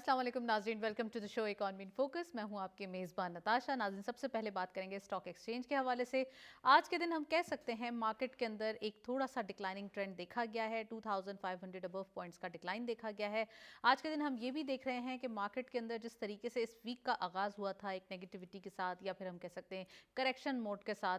अस्सलाम वालेकुम नाज़रीन, welcome to the show economy in focus. मैं हूं आपके मेज़बान नताशा। नाज़रीन, सबसे पहले बात करेंगे स्टॉक एक्सचेंज के हवाले से। आज के दिन हम कह सकते हैं मार्केट के अंदर एक थोड़ा सा डिक्लाइनिंग ट्रेंड देखा गया है। 2500 अबव पॉइंट्स का डिक्लाइन देखा गया है। आज के दिन हम ये भी देख रहे हैं कि मार्केट के अंदर जिस तरीके से इस वीक का आगाज़ हुआ था एक नेगेटिविटी के साथ, या फिर हम कह सकते हैं करेक्शन मोड के साथ,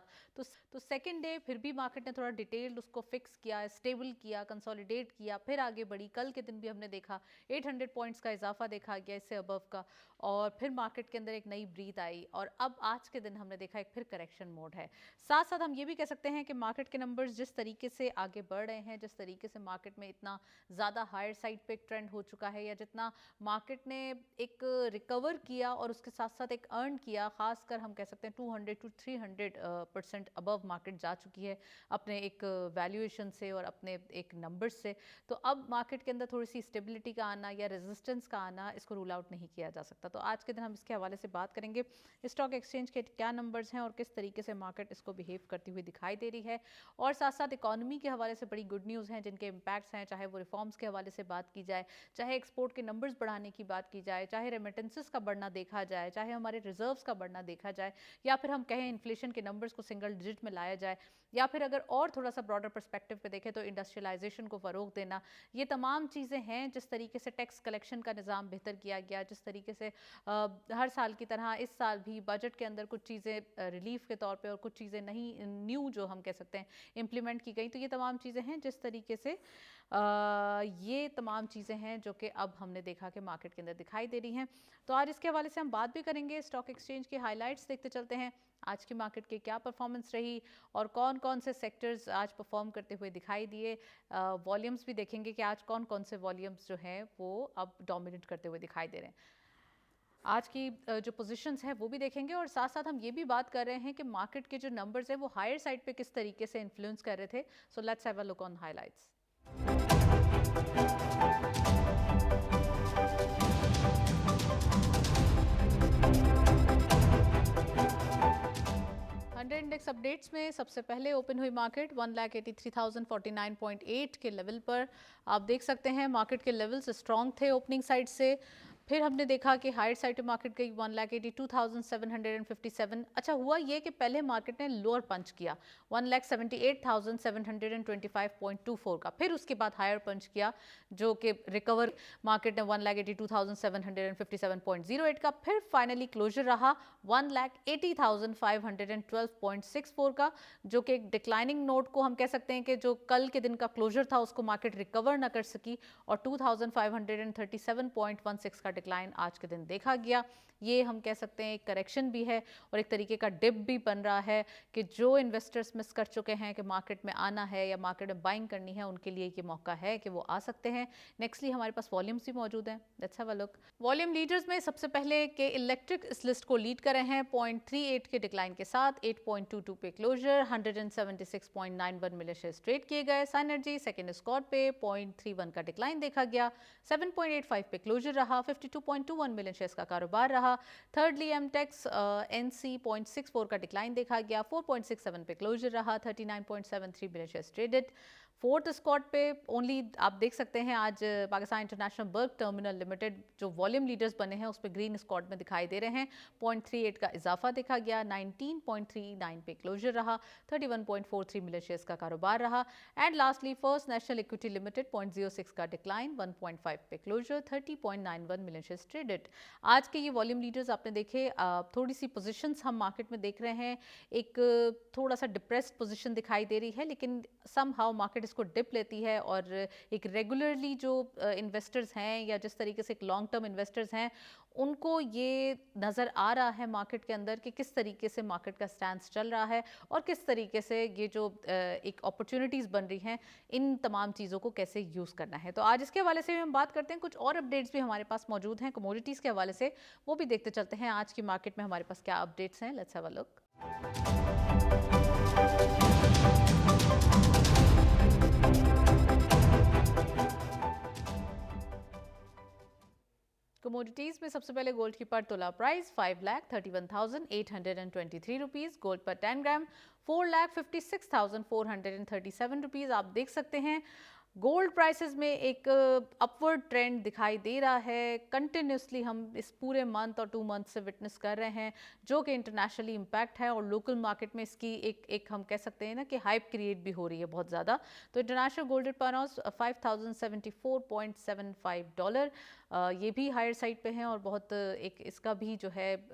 तो सेकेंड डे फिर भी मार्केट ने थोड़ा डिटेल्ड उसको फिक्स किया, स्टेबल किया, कंसोलिडेट किया, फिर आगे बढ़ी। कल के दिन भी हमने देखा 800 पॉइंट्स का इजाफा देखा गया इससे अबव का, और फिर मार्केट के अंदर एक नई ब्रीथ आई, और अब आज के दिन हमने देखा एक फिर करेक्शन मोड है। साथ साथ हम ये भी कह सकते हैं कि मार्केट के नंबर्स जिस तरीके से आगे बढ़ रहे हैं, जिस तरीके से मार्केट में इतना ज़्यादा हायर साइड पे एक ट्रेंड हो चुका है, या जितना मार्केट ने एक रिकवर किया और उसके साथ साथ एक अर्न किया, खासकर हम कह सकते हैं 200 to 300% अबव मार्केट जा चुकी है अपने एक वैल्यूएशन से और अपने एक नंबर से। तो अब मार्केट के अंदर थोड़ी सी स्टेबिलिटी का आना या रेजिस्टेंस का आना, इसको रूल आउट नहीं किया जा सकता। तो आज के दिन हम इसके हवाले से बात करेंगे, स्टॉक एक्सचेंज के क्या नंबर्स हैं और किस तरीके से मार्केट इसको बिहेव करती हुई दिखाई दे रही है, और साथ साथ इकोनॉमी के हवाले से बड़ी गुड न्यूज़ हैं जिनके इम्पैक्ट्स हैं, चाहे वो रिफॉर्म्स के हवाले से बात की जाए, चाहे एक्सपोर्ट के नंबर्स बढ़ाने की बात की जाए, चाहे रेमिटेंसेस का बढ़ना देखा जाए, चाहे हमारे रिजर्व्स का बढ़ना देखा जाए, या फिर हम कहें इन्फ्लेशन के नंबर्स को सिंगल डिजिट में लाया जाए, या फिर अगर और थोड़ा सा ब्रॉडर पर्सपेक्टिव पे देखें तो इंडस्ट्रियलाइजेशन को फ़रोग देना। ये तमाम चीज़ें हैं। जिस तरीके से टैक्स कलेक्शन का निज़ाम बेहतर किया गया, जिस तरीके से हर साल की तरह इस साल भी बजट के अंदर कुछ चीज़ें रिलीफ के तौर पे और कुछ चीज़ें नहीं न्यू जो हम कह सकते हैं इम्प्लीमेंट की गई, तो ये तमाम चीज़ें हैं जिस तरीके से ये तमाम चीज़ें हैं जो कि अब हमने देखा कि मार्केट के अंदर दिखाई दे रही हैं। तो आज इसके हवाले से हम बात भी करेंगे। स्टॉक एक्सचेंज की हाइलाइट्स देखते चलते हैं, आज की मार्केट की क्या परफॉर्मेंस रही और कौन कौन से सेक्टर्स आज परफॉर्म करते हुए दिखाई दिए। वॉल्यूम्स भी देखेंगे कि आज कौन कौन से वॉल्यूम्स जो हैं वो अब डोमिनेट करते हुए दिखाई दे रहे हैं। आज की जो पोजीशंस हैं वो भी देखेंगे, और साथ साथ हम ये भी बात कर रहे हैं कि मार्केट के जो नंबर्स हैं वो हायर साइड पे किस तरीके से इन्फ्लुएंस कर रहे थे। So let's have a look on highlights. 100 index updates में सबसे पहले ओपन हुई मार्केट 1,83,049.8 के लेवल पर। आप देख सकते हैं मार्केट के लेवल्स स्ट्रॉन्ग थे ओपनिंग साइड से। फिर हमने देखा कि हायर साइड पे मार्केट गई 1,82,757। अच्छा हुआ ये कि पहले मार्केट ने लोअर पंच किया 1,78,725.24 का, फिर उसके बाद हायर पंच किया जो कि रिकवर मार्केट ने 1,82,757.08 का, फिर फाइनली क्लोजर रहा 1,80,512.64 का, जो कि एक डिक्लाइनिंग नोट को हम कह सकते हैं कि जो कल के दिन का क्लोजर था उसको मार्केट रिकवर ना कर सकी, और 2,537.16 का डिक्लाइन आज के दिन देखा गया। ये हम कह सकते हैं एक करेक्शन भी है और एक तरीके का डिप भी बन रहा है कि जो इन्वेस्टर्स मिस कर चुके हैं कि मार्केट में आना है या मार्केट में बाइंग करनी है, उनके लिए ये मौका है कि वो आ सकते हैं। नेक्स्टली हमारे पास वॉल्यूम्स भी मौजूद हैं, let's have a look. Volume leaders में सबसे पहले के इलेक्ट्रिक इस लिस्ट को लीड कर रहे हैं 0.38 के डिक्लाइन के साथ, 8.22 पे क्लोजर, 176.91 मिलियन शेयर्स ट्रेड किए गए। साइनर्जी सेकेंड स्कॉट पे 0.31 का डिक्लाइन देखा गया, 7.85 पे क्लोजर रहा, 52.21 मिलियन शेयर्स का कारोबार रहा। थर्डली एमटेक्स एनसी 0.64 का डिक्लाइन देखा गया, 4.67 पे क्लोजर रहा, 39.73 million shares traded. Fourth spot पे ओनली आप देख सकते हैं आज Pakistan international bulk terminal limited जो वॉल्यूम लीडर्स बने हैं उस पर ग्रीन स्कॉट में दिखाई दे रहे हैं, 0.38 का इजाफा देखा गया, 19.39 पे क्लोजर रहा, 31.43 मिलियन शेयर्स का कारोबार रहा। And lastly first national equity limited 0.06 का डिक्लाइन, 1.5 पे क्लोजर, 30.91 मिलियन शेयर्स ट्रेडेड। आज के ये वॉल्यूम लीडर्स आपने देखे। थोड़ी सी पोजीशंस हम मार्केट में देख रहे हैं, एक थोड़ा सा डिप्रेस्ड पोजीशन दिखाई दे रही है, लेकिन समहाउ मार्केट इसको डिप लेती है, और एक रेगुलरली जो इन्वेस्टर्स हैं या जिस तरीके से एक लॉन्ग टर्म इन्वेस्टर्स हैं उनको ये नज़र आ रहा है मार्केट के अंदर कि किस तरीके से मार्केट का स्टैंस चल रहा है और किस तरीके से ये जो एक अपॉर्चुनिटीज़ बन रही हैं इन तमाम चीज़ों को कैसे यूज़ करना है। तो आज इसके हवाले से हम बात करते हैं। कुछ और अपडेट्स भी हमारे पास मौजूद हैं कमोडिटीज़ के हवाले से, वो भी देखते चलते हैं आज की मार्केट में हमारे पास क्या अपडेट्स हैं। Let's have a look. Commodities में सबसे पहले गोल्ड की पर तोला प्राइस 5,31,823 रुपीज़, गोल्ड पर 10 ग्राम 4,56,437 रुपीज़। आप देख सकते हैं गोल्ड प्राइसेस में एक अपवर्ड ट्रेंड दिखाई दे रहा है। कंटिन्यूसली हम इस पूरे मंथ और 2 मंथ से विटनेस कर रहे हैं, जो कि इंटरनेशनली इम्पैक्ट है और लोकल मार्केट में इसकी एक हम कह सकते हैं ना कि हाइप क्रिएट भी हो रही है बहुत ज़्यादा। तो इंटरनेशनल गोल्ड पर 5074.75 डॉलर, ये भी हायर साइड पे हैं और बहुत एक इसका भी जो है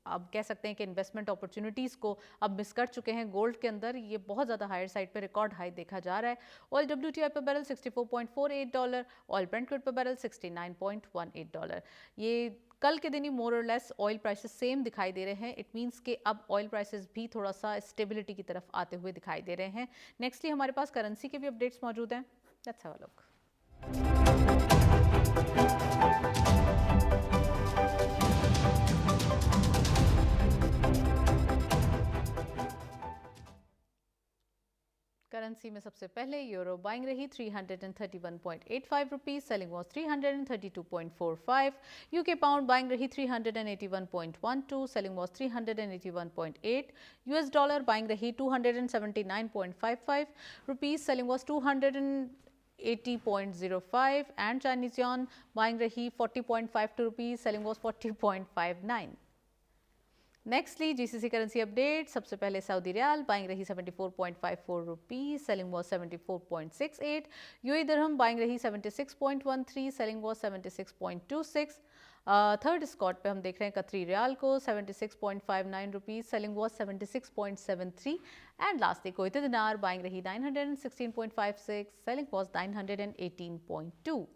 आप कह सकते हैं कि इन्वेस्टमेंट अपॉर्चुनिटीज़ को अब मिस कर चुके हैं। गोल्ड के अंदर ये बहुत ज़्यादा हायर साइड पे रिकॉर्ड हाई देखा जा रहा है। ऑयल WTI पर बैरल $64.48, ऑयल ब्रेंट क्रूड पर बैरल $69.18। ये कल के दिन ही मोर और लेस ऑयल प्राइसेस सेम दिखाई दे रहे हैं। इट मींस कि अब ऑयल प्राइसेस भी थोड़ा सा स्टेबिलिटी की तरफ आते हुए दिखाई दे रहे हैं। नेक्स्टली हमारे पास करेंसी के भी अपडेट्स मौजूद हैं। Let's have a look. Currency में सबसे पहले यूरो बाइंग रही 331.85 rupees, selling was 332.45। UK pound buying रही 381.12, selling was 381.8। US dollar buying रही 279.55 rupees, selling was 280.05। And Chinese yuan buying रही 40.52 rupees, selling was 40.59। Nextly GCC currency update. सबसे पहले Saudi riyal buying रही 74.54 rupees, selling was 74.68। UAE dirham buying रही 76.13, selling was 76.26। Third Scott पे हम देख रहे हैं कतरी रियाल को 76.59 rupees, selling was 76.73। And lastly Kuwaiti दिनार बाइंग रही 916.56, सेलिंग वॉज 918.2।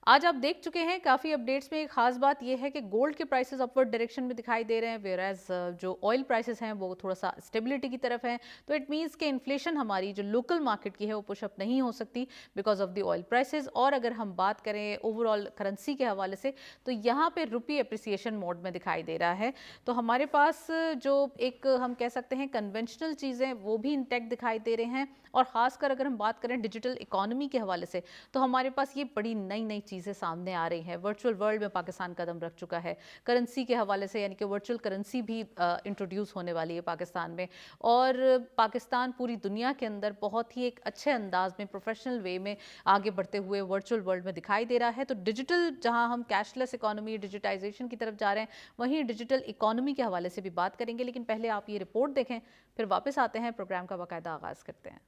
आज आप देख चुके हैं काफ़ी अपडेट्स में एक खास बात यह है कि गोल्ड के प्राइसेस अपवर्ड डायरेक्शन में दिखाई दे रहे हैं, वेयरएज जो ऑयल प्राइसेस हैं वो थोड़ा सा स्टेबिलिटी की तरफ हैं। तो इट मींस कि इन्फ्लेशन हमारी जो लोकल मार्केट की है वो पुशअप नहीं हो सकती because of the oil prices. और अगर हम बात करें ओवरऑल करेंसी के हवाले से तो यहाँ पे रुपी एप्रिसिएशन मोड में दिखाई दे रहा है। तो हमारे पास जो एक हम कह सकते हैं कन्वेंशनल चीज़ें वो भी इंटैक्ट दिखाई दे रहे हैं। और ख़ासकर अगर हम बात करें डिजिटल इकोनॉमी के हवाले से तो हमारे पास ये बड़ी नई नई चीज़ें सामने आ रही हैं। वर्चुअल वर्ल्ड में पाकिस्तान कदम रख चुका है करेंसी के हवाले से, यानी कि वर्चुअल करेंसी भी इंट्रोड्यूस होने वाली है पाकिस्तान में। और पाकिस्तान पूरी दुनिया के अंदर बहुत ही एक अच्छे अंदाज में प्रोफेशनल वे में आगे बढ़ते हुए वर्चुअल वर्ल्ड में दिखाई दे रहा है। तो डिजिटल जहां हम कैशलेस इकोनॉमी डिजिटाइजेशन की तरफ जा रहे हैं, वहीं डिजिटल इकोनॉमी के हवाले से भी बात करेंगे। लेकिन पहले आप ये रिपोर्ट देखें, फिर वापस आते हैं, प्रोग्राम का बाकायदा आगाज़ करते हैं।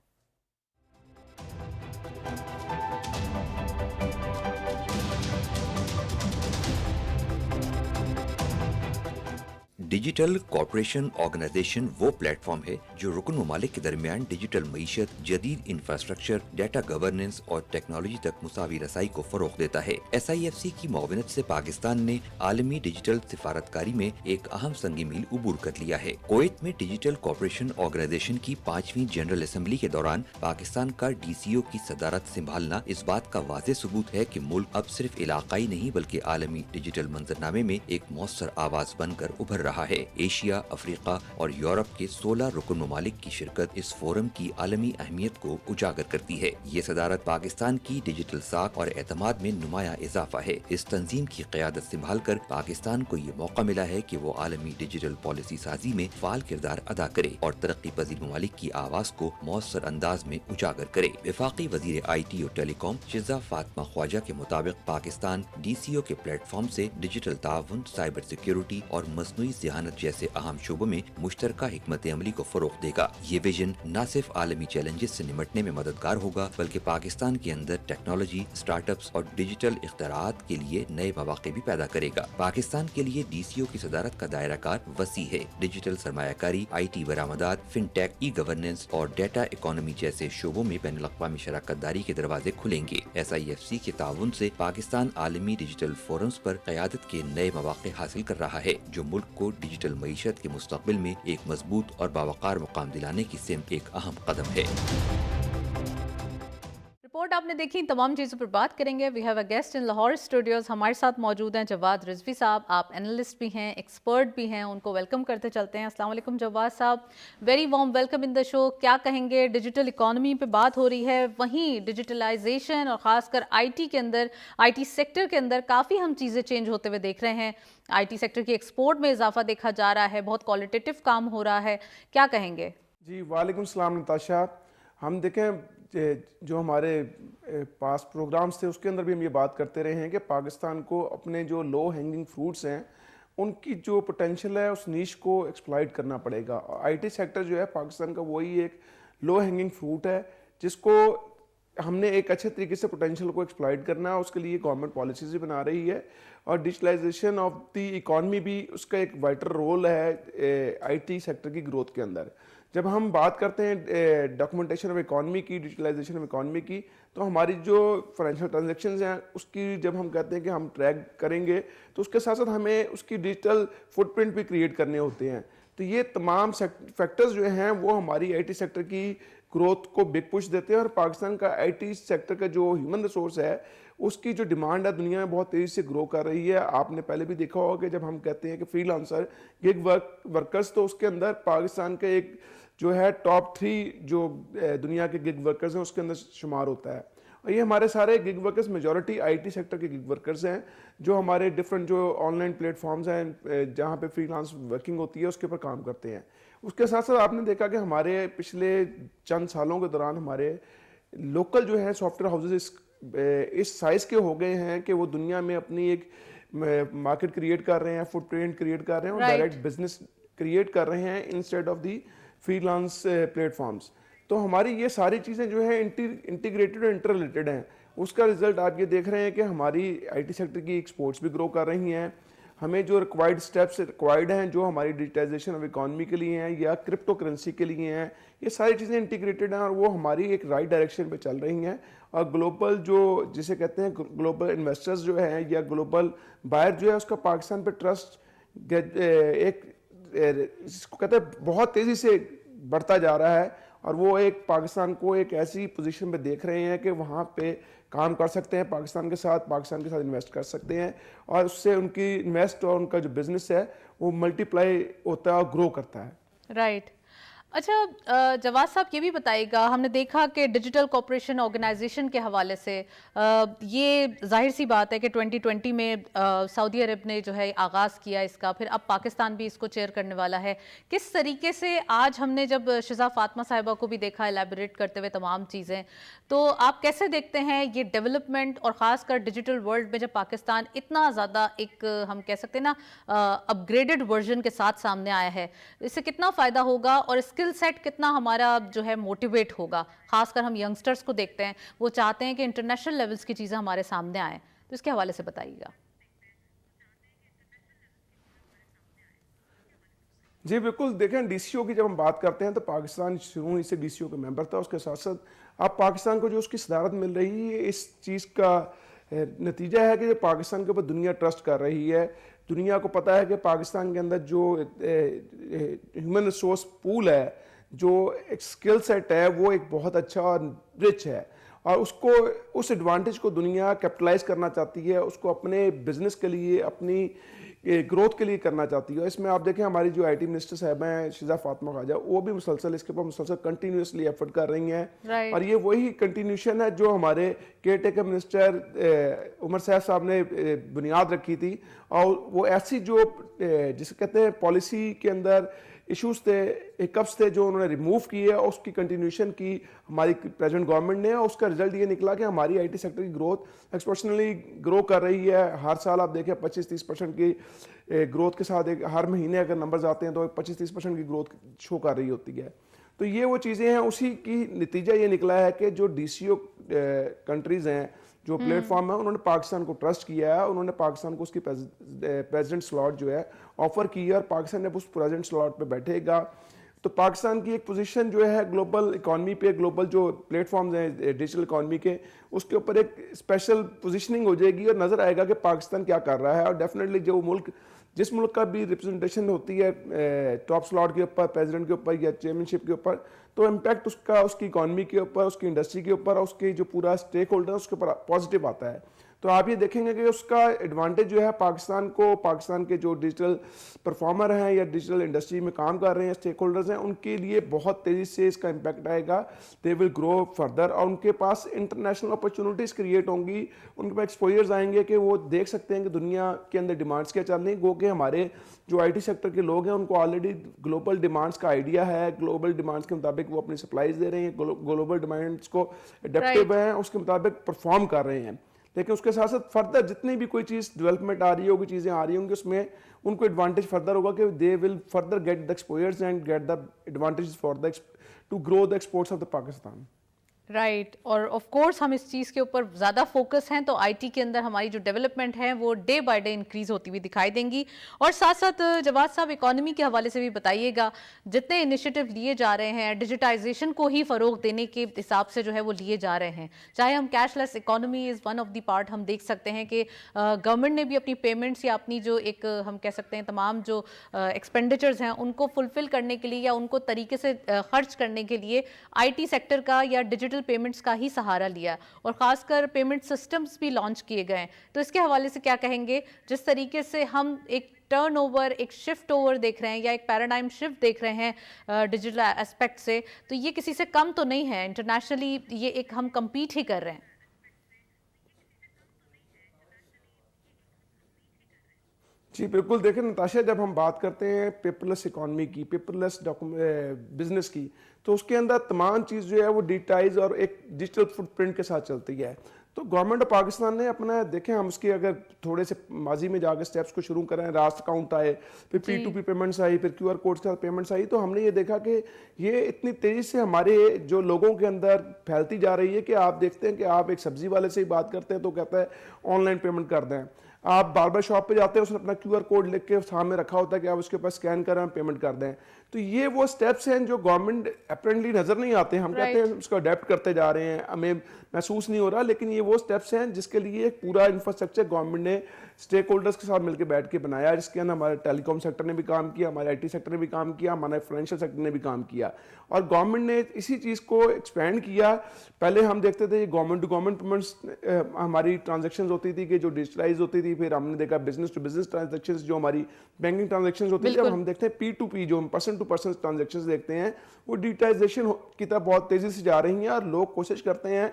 डिजिटल कॉर्पोरेशन ऑर्गेनाइजेशन वो प्लेटफॉर्म है जो रुकन ममालिक के दरमियान डिजिटल मईशत, जदीद इंफ्रास्ट्रक्चर, डाटा गवर्नेंस और टेक्नोलॉजी तक मुसावी रसाई को फरोग देता है। SIFC की मुआवनत से पाकिस्तान ने आलमी डिजिटल सिफारतकारी में एक अहम संगी मील उबूर कर लिया है। कुवैत में डिजिटल कॉर्पोरेशन ऑर्गेनाइजेशन की 5वीं जनरल असेंबली के दौरान पाकिस्तान का DCO की सदारत संभालना इस बात का वाज़ेह सबूत है कि मुल्क अब सिर्फ इलाकाई नहीं बल्कि आलमी डिजिटल मंजरनामे में एक मौसर आवाज बनकर उभर रहा है। एशिया, अफ्रीका और यूरोप के 16 रुकन ममालिक की शिरकत इस फोरम की आलमी अहमियत को उजागर करती है। ये सदारत पाकिस्तान की डिजिटल साख और एतमाद में नुमाया इजाफा है। इस तंजीम की क़यादत संभाल कर पाकिस्तान को ये मौका मिला है कि वो आलमी डिजिटल पॉलिसी साजी में फाल किरदार अदा करे और तरक्की पजीर ममालिक की आवाज को मौसर अंदाज में उजागर करे। वफाकी वजीर IT और टेलीकॉम शिजा फातिमा ख्वाजा के मुताबिक पाकिस्तान DCO के प्लेटफॉर्म से डिजिटल ताउन, साइबर सिक्योरिटी और मसनूई ज़हानत जैसे अहम शोबों में मुश्तरका हिकमत अमली को फरोग देगा। ये विजन न सिर्फ आलमी चैलेंजेस से निमटने में मददगार होगा बल्कि पाकिस्तान के अंदर टेक्नोलॉजी, स्टार्टअप्स और डिजिटल इख्तराआत के लिए नए मौके भी पैदा करेगा। पाकिस्तान के लिए DCO की सदारत का दायरा कार वसी है। डिजिटल सरमायाकारी, IT बरामदात, फिनटेक, ई गवर्नेंस और डाटा इकोनॉमी जैसे शोबों में बैनुल अक़वामी शराकत दारी के दरवाजे खुलेंगे। SIFC के ताउन से पाकिस्तान आलमी डिजिटल फोरम्स पर क़यादत के नए मौके हासिल कर रहा है, जो मुल्क को डिजिटल मईशत के मुस्तक़बिल में एक मजबूत और बावकार मुकाम दिलाने की सिमत एक अहम कदम है। रिपोर्ट आपने देखी, तमाम चीज़ों पर बात करेंगे। We have a guest in Lahore studios. हमारे साथ मौजूद हैं जवाद रिजवी साहब। आप एनालिस्ट भी हैं, एक्सपर्ट भी हैं, उनको वेलकम करते चलते हैं। अस्सलाम वालेकुम जवाद साहब, very warm welcome in the show. क्या कहेंगे, डिजिटल इकोनॉमी पे बात हो रही है, वहीं डिजिटलाइजेशन और ख़ासकर IT के अंदर, IT सेक्टर के अंदर काफ़ी हम चीज़ें चेंज होते हुए देख रहे हैं। IT सेक्टर की एक्सपोर्ट में इजाफा देखा जा रहा है, बहुत क्वालिटेटिव काम हो रहा है, क्या कहेंगे? जी वालेकुम सलाम नताशा। ہم دیکھیں جو ہمارے پاس پروگرامز تھے اس کے اندر بھی ہم یہ بات کرتے رہے ہیں کہ پاکستان کو اپنے جو لو ہینگنگ فروٹس ہیں ان کی جو پوٹینشیل ہے اس نیش کو ایکسپلائٹ کرنا پڑے گا. آئی ٹی سیکٹر جو ہے پاکستان کا وہی ایک لو ہینگنگ فروٹ ہے جس کو ہم نے ایک اچھے طریقے سے پوٹینشیل کو ایکسپلائٹ کرنا ہے. اس کے لیے گورنمنٹ پالیسیز بھی بنا رہی ہے اور ڈیجیٹلائزیشن آف دی اکانومی بھی اس کا ایک وائٹل رول ہے آئی ٹی سیکٹر کی گروتھ کے اندر. جب ہم بات کرتے ہیں ڈاکومنٹیشن آف اکانومی کی, ڈیجیٹلائزیشن آف اکانومی کی, تو ہماری جو فائنینشیل ٹرانزیکشنز ہیں اس کی جب ہم کہتے ہیں کہ ہم ٹریک کریں گے تو اس کے ساتھ ساتھ ہمیں اس کی ڈیجیٹل فٹ پرنٹ بھی کریٹ کرنے ہوتے ہیں. تو یہ تمام فیکٹرز جو ہیں وہ ہماری آئی ٹی سیکٹر کی گروتھ کو بگ پش دیتے ہیں. اور پاکستان کا آئی ٹی سیکٹر کا جو ہیومن ریسورس ہے اس کی جو ڈیمانڈ ہے دنیا میں بہت تیزی سے گرو کر رہی ہے. آپ نے پہلے بھی دیکھا ہوگا کہ جب ہم کہتے ہیں کہ فری لانسر گگ ورکرز, تو اس کے اندر پاکستان کا ایک جو ہے ٹاپ 3 جو دنیا کے گگ ورکرز ہیں اس کے اندر شمار ہوتا ہے. اور یہ ہمارے سارے gig workers majority I T sector کے گگ ورکرز ہیں جو ہمارے ڈفرینٹ جو آن لائن پلیٹ فارمز ہیں جہاں پہ فری لانس ورکنگ ہوتی ہے اس کے اوپر کام کرتے ہیں. اس کے ساتھ ساتھ آپ نے دیکھا کہ ہمارے پچھلے چند سالوں کے دوران ہمارے لوکل جو ہے سافٹ ویئر ہاؤسز اس سائز کے ہو گئے ہیں کہ وہ دنیا میں اپنی ایک مارکیٹ کریٹ کر رہے ہیں, فٹ پرنٹ کریٹ کر رہے ہیں اور ڈائریکٹ بزنس کریٹ کر رہے ہیں instead of the freelance platforms. تو ہماری یہ ساری چیزیں جو ہیں انٹیگریٹڈ اور انٹر ریلیٹڈ ہیں. اس کا رزلٹ آپ یہ دیکھ رہے ہیں کہ ہماری آئی ٹی سیکٹر کی ایکسپورٹس بھی گرو کر رہی ہیں. ہمیں جو ریکوائرڈ سٹیپس ریکوائرڈ ہیں جو ہماری ڈیجیٹائزیشن آف اکانومی کے لیے ہیں یا کرپٹو کرنسی کے لیے ہیں, یہ ساری چیزیں انٹیگریٹڈ ہیں اور وہ ہماری ایک رائٹ ڈائریکشن پہ چل رہی ہیں. اور گلوبل جو جسے کہتے ہیں گلوبل انویسٹرز جو ہیں یا گلوبل بائر جو ہے اس کا پاکستان پہ ٹرسٹ ایک جس کو کہتے ہیں بہت تیزی سے بڑھتا جا رہا ہے. اور وہ ایک پاکستان کو ایک ایسی پوزیشن پہ دیکھ رہے ہیں کہ وہاں پہ کام کر سکتے ہیں, پاکستان کے ساتھ انویسٹ کر سکتے ہیں اور اس سے ان کی انویسٹ اور ان کا جو بزنس ہے وہ ملٹی پلائی ہوتا ہے اور گرو کرتا ہے. رائٹ. اچھا جواد صاحب یہ بھی بتائیے گا, ہم نے دیکھا کہ ڈیجیٹل کوپریشن آرگنائزیشن کے حوالے سے یہ ظاہر سی بات ہے کہ 2020 میں سعودی عرب نے جو ہے آغاز کیا اس کا, پھر اب پاکستان بھی اس کو چیئر کرنے والا ہے. کس طریقے سے آج ہم نے جب شزا فاطمہ صاحبہ کو بھی دیکھا ایلیبوریٹ کرتے ہوئے تمام چیزیں, تو آپ کیسے دیکھتے ہیں یہ ڈیولپمنٹ اور خاص کر ڈیجیٹل ورلڈ میں جب پاکستان اتنا زیادہ ایک ہم کہہ سکتے ہیں نا اپ گریڈڈ ورژن کے ساتھ سامنے آیا ہے, اس سے کتنا فائدہ ہوگا اور اسکل سیٹ کتنا ہمارا جو ہے موٹیویٹ ہوگا؟ خاص کر ہم ینگسٹرز کو دیکھتے ہیں وہ چاہتے ہیں کہ انٹرنیشنل لیولز کی چیزیں ہمارے سامنے آئیں, تو اس کے حوالے سے بتائیے گا. جی بالکل, دیکھیں ڈی سی او کی جب ہم بات کرتے ہیں تو پاکستان شروع ہی سے ڈی سی او کا ممبر تھا. اس کے ساتھ ساتھ اب پاکستان کو جو اس کی صدارت مل رہی ہے اس چیز کا نتیجہ ہے کہ پاکستان کے اوپر دنیا ٹرسٹ کر رہی ہے. دنیا کو پتہ ہے کہ پاکستان کے اندر جو ہیومن ریسورس پول ہے, جو ایک اسکل سیٹ ہے, وہ ایک بہت اچھا اور رچ ہے اور اس ایڈوانٹیج کو دنیا کیپٹلائز کرنا چاہتی ہے, اس کو اپنے بزنس کے لیے اپنی گروتھ کے لیے کرنا چاہتی ہے. اس میں آپ دیکھیں ہماری جو آئی ٹی منسٹر صاحبہ ہیں شزا فاطمہ خواجہ, وہ بھی مسلسل اس کے اوپر مسلسل کنٹینیوسلی ایفرٹ کر رہی ہیں اور یہ وہی کنٹینیوشن ہے جو ہمارے کیئر ٹیکر منسٹر عمر صاحب نے بنیاد رکھی تھی. اور وہ ایسی جو جسے کہتے ہیں پالیسی کے اندر ایشوز تھے, ہکپس تھے, جو انہوں نے ریموو کیے اور اس کی کنٹینیوشن کی ہماری پریزیڈنٹ گورنمنٹ نے, اور اس کا رزلٹ یہ نکلا کہ ہماری آئی ٹی سیکٹر کی گروتھ ایکسپورشنلی گرو کر رہی ہے. ہر سال آپ دیکھیں 25-30% کی گروتھ کے ساتھ, ہر مہینے اگر نمبرز آتے ہیں تو 25-30% کی گروتھ شو کر رہی ہوتی ہے. تو یہ وہ چیزیں ہیں, اسی کی نتیجہ یہ نکلا ہے کہ جو ڈی سی او کنٹریز ہیں, جو پلیٹ فارم ہے, انہوں نے پاکستان کو ٹرسٹ کیا ہے, انہوں نے پاکستان کو اس کی پریزیڈنٹ سلاٹ جو ہے آفر کی ہے اور پاکستان نے اس پریزیڈنٹ سلاٹ پہ بیٹھے گا. تو پاکستان کی ایک پوزیشن جو ہے گلوبل اکانومی پہ, گلوبل جو پلیٹ فارمز ہیں ڈیجیٹل اکانومی کے, اس کے اوپر ایک اسپیشل پوزیشننگ ہو جائے گی اور نظر آئے گا کہ پاکستان کیا کر رہا ہے. اور ڈیفینیٹلی جو ملک جس ملک کا بھی ریپرزنٹیشن ہوتی ہے ٹاپ سلاٹ کے اوپر, پریزیڈنٹ کے اوپر یا چیئرمین شپ کے اوپر, تو امپیکٹ اس کا اس کی اکانومی کے اوپر, اس کی انڈسٹری کے اوپر, اور اس کے جو پورا اسٹیک ہولڈر ہے اس کے اوپر پازیٹیو آتا ہے. تو آپ یہ دیکھیں گے کہ اس کا ایڈوانٹیج جو ہے پاکستان کو، پاکستان کے جو ڈیجیٹل پرفارمر ہیں یا ڈیجیٹل انڈسٹری میں کام کر رہے ہیں اسٹیک ہولڈرز ہیں، ان کے لیے بہت تیزی سے اس کا امپیکٹ آئے گا. دے ول گرو فردر، اور ان کے پاس انٹرنیشنل اپرچونیٹیز کریٹ ہوں گی، ان کے پاس ایکسپوجرز آئیں گے کہ وہ دیکھ سکتے ہیں کہ دنیا کے اندر ڈیمانڈس کیا چل رہی ہیں. گو کہ ہمارے جو آئی ٹی سیکٹر کے لوگ ہیں ان کو آلریڈی گلوبل ڈیمانڈس کا آئیڈیا ہے، گلوبل ڈیمانڈس کے مطابق وہ اپنی سپلائیز دے رہے ہیں، گلوبل ڈیمانڈس کو اڈیپٹیو ہیں، اس کے مطابق پرفارم کر رہے ہیں. لیکن اس کے ساتھ ساتھ فردر جتنی بھی کوئی چیز ڈیولپمنٹ آ رہی ہوگی، چیزیں آ رہی ہوں گی، اس میں ان کو ایڈوانٹیج فردر ہوگا کہ they will further get the exposures and get the advantage for the to grow the exports of the Pakistan. Right. اور آف کورس ہم اس چیز کے اوپر زیادہ فوکس ہیں، تو آئی ٹی کے اندر ہماری جو ڈیولپمنٹ ہے وہ ڈے بائی ڈے انکریز ہوتی ہوئی دکھائی دیں گی. اور ساتھ ساتھ جواد صاحب اکانومی کے حوالے سے بھی بتائیے گا، جتنے انیشیٹو لیے جا رہے ہیں ڈیجیٹائزیشن کو ہی فروغ دینے کے حساب سے جو ہے وہ لیے جا رہے ہیں، چاہے ہم cash less economy is one of the part. ہم دیکھ سکتے ہیں کہ گورنمنٹ نے بھی اپنی پیمنٹس یا اپنی جو ایک ہم کہہ سکتے ہیں تمام جو ایکسپینڈیچرز ہیں ان کو فلفل کرنے کے لیے یا ان کو طریقے سے خرچ کرنے کے لیے آئی ٹی سیکٹر کا یا ڈیجیٹل پیمنٹس کا ہی سہارا لیا، اور خاص کر پیمنٹ سسٹمز بھی لانچ کیے گئے ہیں. تو اس کے حوالے سے کیا کہیں گے؟ جس طریقے سے ہم ایک ٹرن اوور، ایک شفٹ اوور دیکھ رہے ہیں یا ایک پیراڈائم شفٹ دیکھ رہے ہیں ڈیجیٹل اسپیکٹ سے، تو یہ کسی سے کم تو نہیں ہے. انٹرنیشنلی یہ ایک ہم کمپیٹ ہی کر رہے ہیں. جی بالکل. دیکھیں نتاشا، جب ہم بات کرتے ہیں پیپر لیس اکانومی کی، پیپر لیس بزنس کی، تو اس کے اندر تمام چیز جو ہے وہ ڈیجیٹائز اور ایک ڈیجیٹل فٹ پرنٹ کے ساتھ چلتی ہے. تو گورنمنٹ آف پاکستان نے اپنا، دیکھیں ہم اس کے اگر تھوڑے سے ماضی میں جا کے سٹیپس کو شروع کریں، راست اکاؤنٹ آئے، پھر پی ٹو پی پیمنٹس آئی، پھر کیو آر کوڈ کے ساتھ پیمنٹس آئی، تو ہم نے یہ دیکھا کہ یہ اتنی تیزی سے ہمارے جو لوگوں کے اندر پھیلتی جا رہی ہے کہ آپ دیکھتے ہیں کہ آپ ایک سبزی والے سے ہی بات کرتے ہیں تو کہتا ہے آن لائن پیمنٹ کر دیں. آپ باربر شاپ پہ جاتے ہیں، اس نے اپنا کیو آر کوڈ لکھ کے سامنے رکھا ہوتا ہے کہ آپ اس کے پاس اسکین کریں پیمنٹ کر دیں. تو یہ وہ سٹیپس ہیں جو گورنمنٹ اپیرنٹلی نظر نہیں آتے ہیں. ہم کہتے ہیں اس کو اڈیپٹ کرتے جا رہے ہیں، ہمیں محسوس نہیں ہو رہا، لیکن یہ وہ سٹیپس ہیں جس کے لیے ایک پورا انفراسٹرکچر گورنمنٹ نے اسٹیک ہولڈرز کے ساتھ مل کے بیٹھ کے بنایا، جس کے اندر ہمارے ٹیلی کام سیکٹر نے بھی کام کیا، ہمارے آئی ٹی سیکٹر نے بھی کام کیا، ہمارے فائنینشیل سیکٹر نے بھی کام کیا، اور گورنمنٹ نے اسی چیز کو ایکسپینڈ کیا. پہلے ہم دیکھتے تھے گورنمنٹ ٹو گورنمنٹ پیمنٹس ہماری ٹرانزیکشنز ہوتی تھی کہ جو ڈیجیٹلائز ہوتی تھی. پھر ہم نے دیکھا بزنس ٹو بزنس ٹرانزیکشنز جو ہماری بینکنگ ٹرانزیکشنز ہوتی تھی. اب ہم دیکھتے ہیں پی ٹو پی جو ہم پرسن ٹو پرسن ٹرانزیکشنز دیکھتے ہیں، وہ ڈیجیٹائزیشن کی طرف بہت تیزی سے جا رہی ہیں، اور لوگ کوشش کرتے ہیں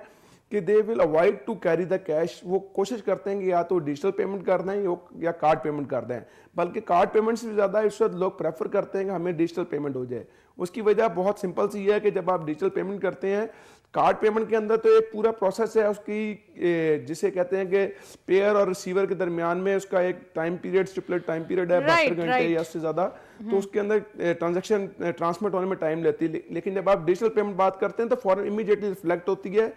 کہ they will avoid to carry the cash. وہ کوشش کرتے ہیں کہ یا تو ڈیجیٹل پیمنٹ کر دیں یا کارڈ پیمنٹ کر دیں، بلکہ کارڈ پیمنٹ سے بھی زیادہ اس وقت لوگ پریفر کرتے ہیں کہ ہمیں ڈیجیٹل پیمنٹ ہو جائے. اس کی وجہ بہت سمپل سی ہے کہ جب آپ ڈیجیٹل پیمنٹ کرتے ہیں، کارڈ پیمنٹ کے اندر تو ایک پورا پروسیس ہے اس کی، جسے کہتے ہیں کہ پیئر اور ریسیور کے درمیان میں اس کا ایک time period, stipulated time period ہے 72 گھنٹے یا اس سے زیادہ. تو اس کے اندر ٹرانزیکشن ٹرانسمٹ ہونے میں ٹائم لیتی ہے. لیکن جب آپ ڈیجیٹل پیمنٹ بات کرتے ہیں تو فوراً امیڈیٹلی ریفلیکٹ ہوتی ہے.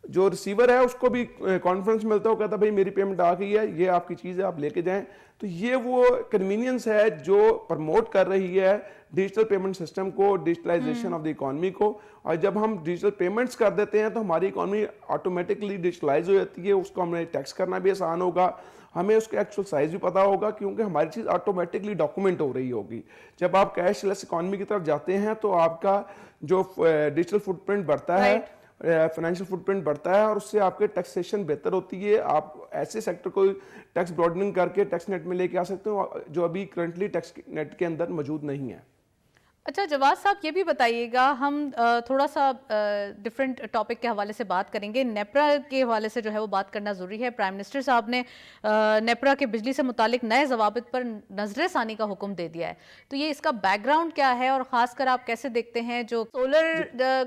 جو ریسیور ہے اس کو بھی کانفیڈنس ملتا ہے، وہ کہتا ہے بھائی میری پیمنٹ آ گئی ہے، یہ آپ کی چیز ہے، آپ لے کے جائیں. تو یہ وہ کنوینئنس ہے جو پرموٹ کر رہی ہے ڈیجیٹل پیمنٹ سسٹم کو، ڈیجیٹلائزیشن آف دی اکانومی کو. اور جب ہم ڈیجیٹل پیمنٹس کر دیتے ہیں تو ہماری اکانومی آٹومیٹکلی ڈیجیٹلائز ہو جاتی ہے. اس کو ہمیں ٹیکس کرنا بھی آسان ہوگا، ہمیں اس کا ایکچوئل سائز بھی پتا ہوگا، کیونکہ ہماری چیز آٹومیٹکلی ڈاکومنٹ ہو رہی ہوگی. جب آپ کیش لیس اکانومی کی طرف جاتے ہیں تو آپ کا جو ڈیجیٹل فٹ پرنٹ بڑھتا ہے، فائنینشیل فٹ پرنٹ بڑھتا ہے، اور اس سے آپ کے ٹیکسیشن بہتر ہوتی ہے. آپ ایسے سیکٹر کو ٹیکس براڈننگ کر کے ٹیکس نیٹ میں لے کے آ سکتے ہو جو ابھی کرنٹلی ٹیکس نیٹ کے اندر موجود نہیں ہے. اچھا جواد صاحب یہ بھی بتائیے گا، ہم تھوڑا سا ڈفرینٹ ٹاپک کے حوالے سے بات کریں گے. نیپرا کے حوالے سے جو ہے وہ بات کرنا ضروری ہے. پرائم منسٹر صاحب نے نیپرا کے بجلی سے متعلق نئے ضوابط پر نظر ثانی کا حکم دے دیا ہے. تو یہ اس کا بیک گراؤنڈ کیا ہے، اور خاص کر آپ کیسے دیکھتے ہیں جو سولر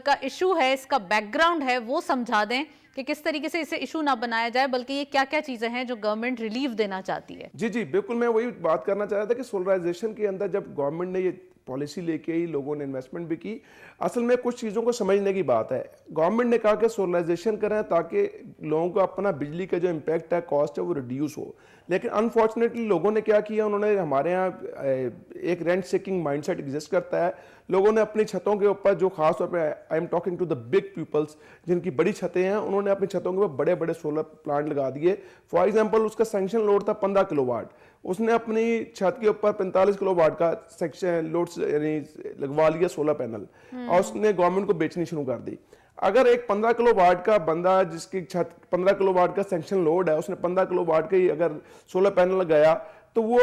کا ایشو ہے اس کا بیک گراؤنڈ ہے وہ سمجھا دیں کہ کس طریقے سے اسے ایشو نہ بنایا جائے، بلکہ یہ کیا کیا چیزیں ہیں جو گورنمنٹ ریلیف دینا چاہتی ہے. جی بالکل، میں وہی بات کرنا چاہ رہا تھا کہ سولرائزیشن کے اندر جب گورنمنٹ نے یہ پالیسی لے کے آئی، لوگوں نے انویسٹمنٹ بھی کی. اصل میں کچھ چیزوں کو سمجھنے کی بات ہے. گورنمنٹ نے کہا کہ سولرائزیشن کریں تاکہ لوگوں کو اپنا بجلی کا جو امپیکٹ ہے، کاسٹ ہے، وہ ریڈیوس ہو. لیکن انفارچونیٹلی لوگوں نے کیا کیا، انہوں نے ہمارے ہاں ایک rent seeking mindset exist کرتا ہے. لوگوں نے اپنی چھتوں کے اوپر، جو خاص طور پہ I am talking to the big peoples جن کی بڑی چھتیں ہیں، انہوں نے اپنی چھتوں کے اوپر بڑے بڑے سولر پلانٹ لگا دیے. فار ایگزامپل اس کا سینکشن لوڈ تھا 15 کلو واٹ، اس نے اپنی چھت کے اوپر 45 کلو واٹ کا سیکشن لوڈ یعنی لگوا لیا سولر پینل، اور اس نے گورنمنٹ کو بیچنی شروع کر دی. अगर एक 15 किलो वाट का बंदा जिसकी छत 15 किलो वाट का सेंक्शन लोड है, उसने 15 किलो वाट का ही अगर सोलर पैनल लगाया तो वो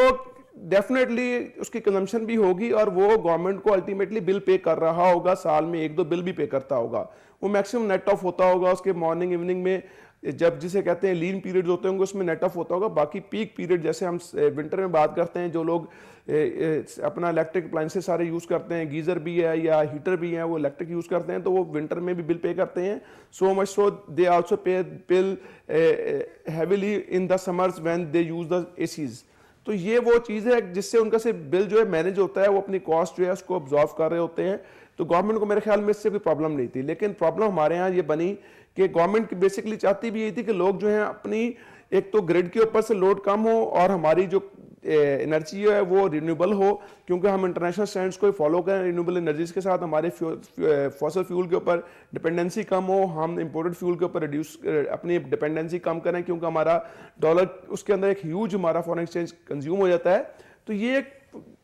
डेफिनेटली उसकी कंजम्पशन भी होगी और वो गवर्नमेंट को अल्टीमेटली बिल पे कर रहा होगा, साल में 1-2 बिल भी पे करता होगा, वो मैक्सिमम नेट ऑफ होता होगा उसके मॉर्निंग इवनिंग में, जब जिसे कहते हैं लीन पीरियड्स होते होंगे उसमें नेट ऑफ होता होगा। बाकी पीक पीरियड जैसे हम विंटर में बात करते हैं, जो लोग अपना इलेक्ट्रिक अप्लायंसेस सारे यूज़ करते हैं, गीज़र भी है या हीटर भी है, वो इलेक्ट्रिक यूज़ करते हैं, तो वो विंटर में भी बिल पे करते हैं। So much so they also pay bill heavily in the summers when they use the ACs. तो ये वो चीज़ है जिससे उनका से बिल जो है मैनेज होता है, वो अपनी कॉस्ट जो है उसको ऑब्जॉर्व कर रहे होते हैं। तो गवर्नमेंट को मेरे ख्याल में इससे कोई प्रॉब्लम नहीं थी, लेकिन प्रॉब्लम हमारे यहाँ ये बनी कि गवर्नमेंट बेसिकली चाहती भी यही थी कि लोग जो हैं अपनी एक तो ग्रिड के ऊपर से लोड कम हो और हमारी जो एनर्जी है वो रिन्यूएबल हो, क्योंकि हम इंटरनेशनल स्टैंडर्ड्स को फॉलो करें रिन्यूएबल एनर्जीज के साथ, हमारे फॉसिल फ्यूल के ऊपर डिपेंडेंसी कम हो, हम इंपोर्टेड फ्यूल के ऊपर रिड्यूस अपनी डिपेंडेंसी कम करें, क्योंकि हमारा डॉलर उसके अंदर एक ह्यूज हमारा फॉरेन एक्सचेंज कंज्यूम हो जाता है। तो ये एक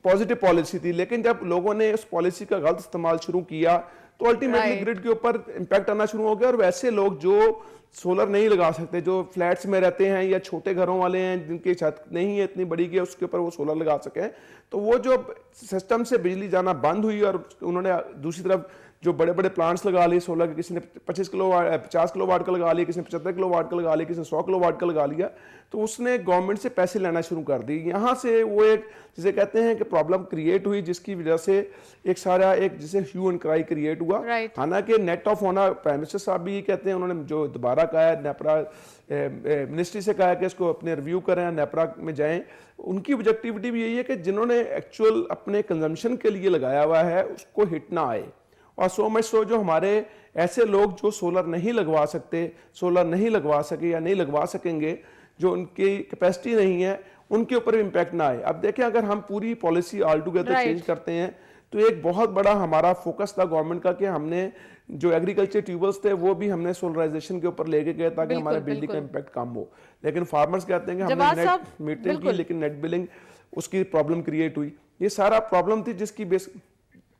पॉजिटिव पॉलिसी थी, लेकिन जब लोगों ने उस पॉलिसी का गलत इस्तेमाल शुरू किया तो अल्टीमेटली ग्रिड के ऊपर इंपैक्ट आना शुरू हो गया। और वैसे लोग जो सोलर नहीं लगा सकते, जो फ्लैट्स में रहते हैं या छोटे घरों वाले हैं जिनकी छत नहीं है इतनी बड़ी कि उसके ऊपर वो सोलर लगा सकें, तो वो जो सिस्टम से बिजली जाना बंद हुई और उन्होंने दूसरी तरफ जो बड़े बड़े प्लांट्स लगा लिए सोलर के, किसी ने 50 किलो वाट का लगा लिया, किसी ने 75 किलो वाट का लगा लिया, किसी ने 100 किलो वाट का लगा लिया, तो उसने गवर्नमेंट से पैसे लेना शुरू कर दी। यहाँ से वो एक जिसे कहते हैं कि प्रॉब्लम क्रिएट हुई, जिसकी वजह से एक सारा एक जिसे ह्यू एंड क्राई क्रिएट हुआ। हालांकि नेट ऑफ होना, प्राइम मिनिस्टर साहब भी ये कहते हैं, उन्होंने जो दोबारा कहा है नेपरा मिनिस्ट्री से कहा है कि इसको अपने रिव्यू करें, नेपरा में जाएं, उनकी ऑब्जेक्टिविटी भी यही है कि जिन्होंने एक्चुअल अपने कंजम्पशन के लिए लगाया हुआ है उसको हिट ना आए। और सो मच सो जो हमारे ऐसे लोग जो सोलर नहीं लगवा सकते, सोलर नहीं लगवा सके या नहीं लगवा सकेंगे, जो उनकी कैपेसिटी नहीं है, उनके ऊपर इम्पैक्ट ना आए। अब देखें, अगर हम पूरी पॉलिसी ऑल टुगेदर चेंज करते हैं तो एक बहुत बड़ा हमारा फोकस था गवर्नमेंट का कि हमने जो एग्रीकल्चर ट्यूबल्स थे वो भी हमने सोलराइजेशन के ऊपर लेके गए ताकि हमारे बिजली का इम्पैक्ट कम हो। लेकिन फार्मर्स कहते हैं कि हमने नेट मीटरिंग की, लेकिन नेट बिलिंग उसकी प्रॉब्लम क्रिएट हुई। ये सारा प्रॉब्लम थी जिसकी बेस।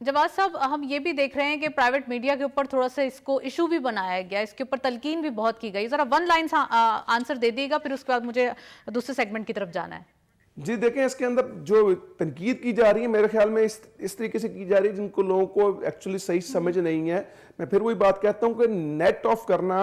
जवाद साहब, हम ये भी देख रहे हैं कि प्राइवेट मीडिया के ऊपर थोड़ा सा इसको इशू भी बनाया गया, इसके ऊपर तलकीन भी बहुत की गई। जरा वन लाइन आंसर दे दिएगा, फिर उसके बाद मुझे दूसरे सेगमेंट की तरफ जाना है। जी देखें, इसके अंदर जो तनकीद की जा रही है मेरे ख्याल में इस तरीके से की जा रही है जिनको लोगों को एक्चुअली सही समझ नहीं है। मैं फिर वही बात कहता हूं कि नेट ऑफ करना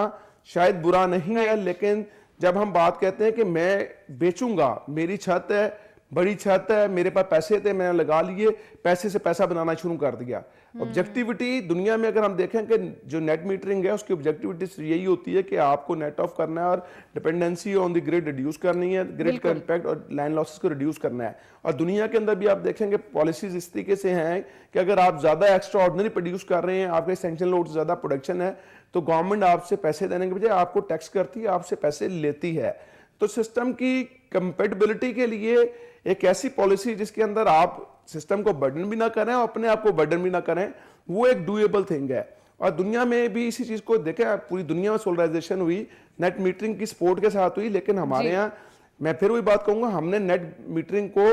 शायद बुरा नहीं है, लेकिन जब हम बात कहते हैं कि मैं बेचूंगा, मेरी छत है, बड़ी छत है, मेरे पास पैसे थे, मैंने लगा लिए, पैसे से पैसा बनाना शुरू कर दिया। ऑब्जेक्टिविटी दुनिया में अगर हम देखें कि जो नेट मीटरिंग है उसकी ऑब्जेक्टिविटी यही होती है कि आपको नेट ऑफ करना है और dependency on the grid reduce करनी है, ग्रिड का इम्पैक्ट और लैंड लॉसेस को रिड्यूस करना है। और दुनिया के अंदर भी आप देखेंगे पॉलिसीज इस तरीके से हैं कि अगर आप ज्यादा एक्स्ट्रा ऑर्डिनरी प्रोड्यूस कर रहे हैं, आपके सैंक्शन लोड से ज्यादा प्रोडक्शन है, तो गवर्नमेंट आपसे पैसे देने के बजाय आपको टैक्स करती है, आपसे पैसे लेती है। तो सिस्टम की कंपेटेबिलिटी के लिए एक ऐसी पॉलिसी जिसके अंदर आप सिस्टम को बर्डन भी ना करें और अपने आप को बर्डन भी ना करें, वो एक डूएबल थिंग है। और दुनिया में भी इसी चीज को देखें, पूरी दुनिया में सोलराइजेशन हुई नेट मीटरिंग की सपोर्ट के साथ हुई, लेकिन हमारे यहाँ मैं फिर वही बात कहूंगा, हमने नेट मीटरिंग को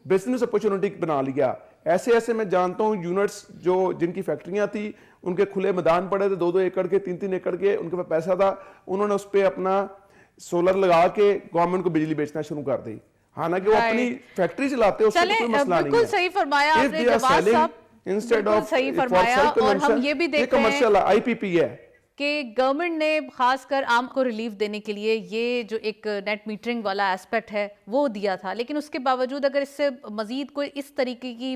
बिजनेस अपॉर्चुनिटी बना लिया। ऐसे ऐसे मैं जानता हूँ यूनिट्स जो जिनकी फैक्ट्रियां थी, उनके खुले मैदान पड़े थे 2-2 एकड़ के, 3-3 एकड़ के, उनके पास पैसा था, उन्होंने उस पर अपना सोलर लगा के गवर्नमेंट को बिजली बेचना शुरू कर दी। हालांकि वो अपनी फैक्ट्री चलाते हैं, उसमें कोई मसला नहीं है। बिल्कुल सही फरमाया आपने जवाद साहब, इंस्टेड ऑफ सही फरमाया। और हम ये भी देख रहे हैं आईपीपी है कि गवर्नमेंट ने खासकर आम को रिलीफ देने के लिए ये जो एक नेट मीटरिंग वाला एस्पेक्ट है वो दिया था, लेकिन उसके बावजूद अगर इससे मजीद कोई इस तरीके की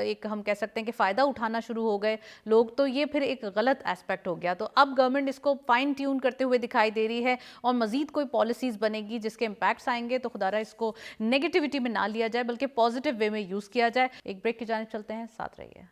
एक हम कह सकते हैं कि फ़ायदा उठाना शुरू हो गए लोग, तो ये फिर एक गलत एस्पेक्ट हो गया। तो अब गवर्नमेंट इसको फाइन ट्यून करते हुए दिखाई दे रही है और मजीद कोई पॉलिसीज़ बनेगी जिसके इम्पैक्ट्स आएंगे तो खुदारा इसको नेगेटिविटी में ना लिया जाए बल्कि पॉजिटिव वे में यूज़ किया जाए। एक ब्रेक की जानिब चलते हैं, साथ रहिए।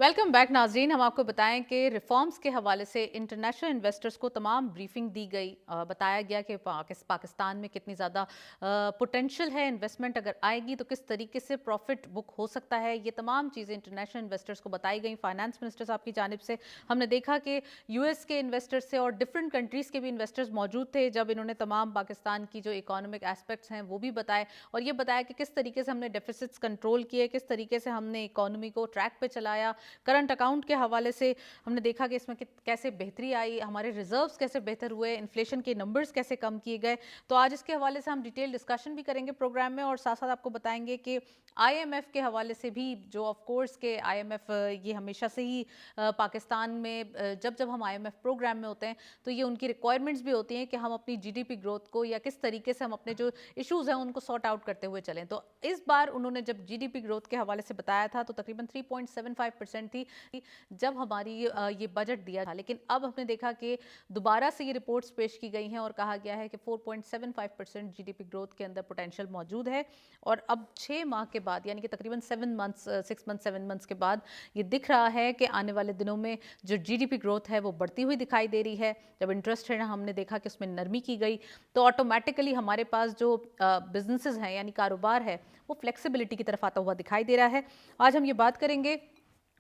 वेलकम बैक नाजरीन। हम आपको बताएं कि रिफॉर्म्स के हवाले से इंटरनेशनल इन्वेस्टर्स को तमाम ब्रीफिंग दी गई। बताया गया कि पाकिस्तान में कितनी ज़्यादा पोटेंशियल है, इन्वेस्टमेंट अगर आएगी तो किस तरीके से प्रॉफिट बुक हो सकता है, ये तमाम चीज़ें इंटरनेशनल इन्वेस्टर्स को बताई गई। फाइनेंस मिनिस्टर साहब की जानिब से हमने देखा कि यूएस के इन्वेस्टर्स से और डिफरेंट कंट्रीज़ के भी इन्वेस्टर्स मौजूद थे जब इन्होंने तमाम पाकिस्तान की जो इकोनॉमिक एस्पेक्ट्स हैं वो भी बताए, और ये बताया कि किस तरीके से हमने डेफिसिट्स कंट्रोल किए, किस तरीके से हमने इकोनॉमी को ट्रैक पे चलाया। करंट अकाउंट के हवाले से हमने देखा कि इसमें कैसे बेहतरी आई, हमारे रिजर्व्स कैसे बेहतर हुए, इन्फ्लेशन के नंबर्स कैसे कम किए गए। तो आज इसके हवाले से हम डिटेल डिस्कशन भी करेंगे प्रोग्राम में, और साथ साथ आपको बताएंगे कि आईएमएफ के हवाले से भी, जो ऑफ कोर्स के आईएमएफ ये हमेशा से ही पाकिस्तान में जब जब हम आईएमएफ प्रोग्राम में होते हैं तो ये उनकी रिक्वायरमेंट्स भी होती हैं कि हम अपनी जीडीपी ग्रोथ को या किस तरीके से हम अपने जो इश्यूज हैं उनको सॉर्ट आउट करते हुए चलें। तो इस बार उन्होंने जब जीडीपी ग्रोथ के हवाले से बताया था तो तकरीबन 3.75% थी जब हमारी ये बजट दिया था, लेकिन अब हमने देखा कि दोबारा से ये रिपोर्ट्स पेश की गई हैं और कहा गया है कि 4.75% जीडीपी ग्रोथ के अंदर पोटेंशियल मौजूद है। और अब 6 माह के बाद, यानी कि तकरीबन 7 मंथ्स के बाद ये दिख रहा है कि आने वाले दिनों में जो जीडीपी ग्रोथ है वो बढ़ती हुई दिखाई दे रही है। जब इंटरेस्ट है हमने देखा कि उसमें नरमी की गई तो ऑटोमेटिकली हमारे पास जो बिजनेसेस हैं यानी कारोबार है वो फ्लेक्सिबिलिटी की तरफ आता हुआ दिखाई दे रहा है। आज हम ये बात करेंगे,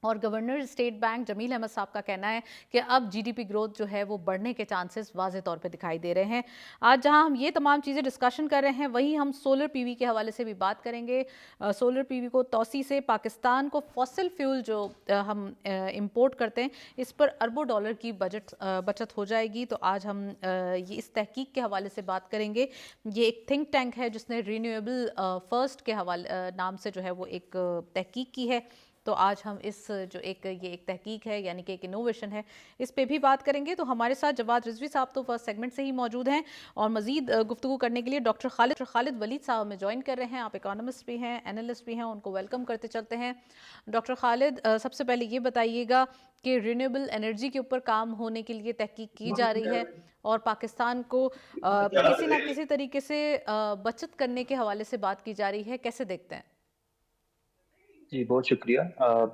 और governor State Bank Jameel Ahmed साहब का कहना है कि अब जीडीपी ग्रोथ जो है वो बढ़ने के चांसेस वाज़े तौर पे दिखाई दे रहे हैं। आज जहां हम ये तमाम चीज़ें डिस्कशन कर रहे हैं वहीं हम सोलर पीवी के हवाले से भी बात करेंगे। सोलर पीवी को तौसी से पाकिस्तान को फॉसिल फ्यूल जो हम इंपोर्ट करते हैं इस पर अरबों डॉलर की बचत हो जाएगी। तो आज हम ये इस तहकीक के हवाले से बात करेंगे। ये एक थिंक टैंक है जिसने रिन्यूएबल फर्स्ट के हवाले नाम से जो है वो एक तहकीक की है। तो आज हम इस जो ये एक तहकीक है यानी कि एक इनोवेशन है, इस पे भी बात करेंगे। तो हमारे साथ जवाद रिजवी साहब तो फर्स्ट सेगमेंट से ही मौजूद हैं, और मजीद गुफ्तगू करने के लिए डॉक्टर खालिद वलीद साहब हमें ज्वाइन कर रहे हैं। आप इकोनॉमिस्ट भी हैं, एनालिस्ट भी हैं, उनको वेलकम करते चलते हैं। डॉक्टर खालिद, सबसे पहले ये बताइएगा कि रिन्यूएबल एनर्जी के ऊपर काम होने के लिए तहकीक की जा रही है और पाकिस्तान को किसी ना किसी तरीके से बचत करने के हवाले से बात की जा रही है, कैसे देखते हैं? जी बहुत शुक्रिया।